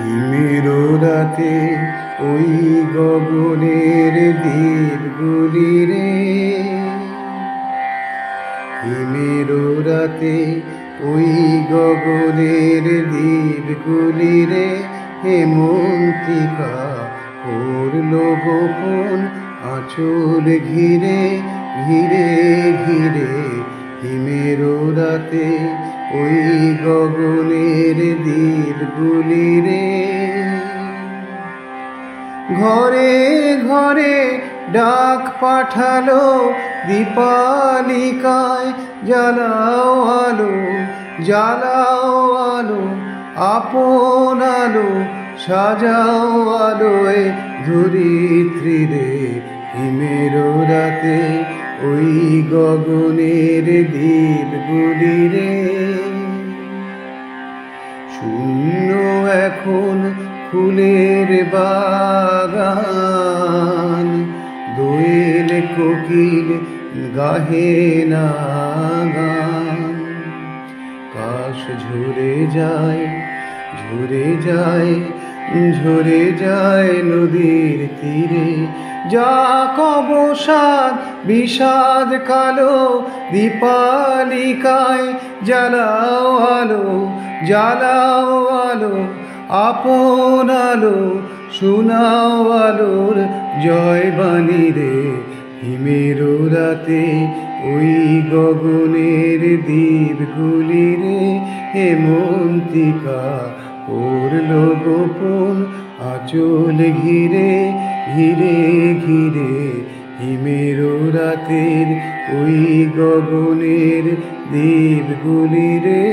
হিমের রাতে ওই গগনের দ্বীপগুলি রে, হিমের রাতে ওই গগনের দ্বীপগুলি রে, হেমন্তিকা করল গোপন আঁচল ঘিরে ঘিরে ঘিরে। হিমের রাতে ওই গগনের দ্বীপগুলি রে, ঘরে ঘরে ডাক পাঠালো দীপালিকায়, জ্বালাও আলো জ্বালাও আলো, আপন আলো সাজাও আলোয় ধরিত্রী রে। হিমের রাতে ওই গগনের দ্বীপগুলি রে, শূন্য এখন ফুলের বাগান, দোয়েল কোকিল গাহে না গান। কাশ ঝরে যায় ঝরে যায় ঝরে যায় নদীর তীরে, যাক অবসাদ বিষাদ কালো দীপালিকায়, জ্বালাও আলো জ্বালাও আলো, আপন আলো শোনাও আলোর জয়বাণী রে। হিমের রাতে ওই গগনের দ্বীপগুলি রে, হেমন্তিকা করল গোপন আঁচল ঘিরে ঘিরে ঘিরে। হিমের রাতের ওই গগনের দ্বীপগুলি রে।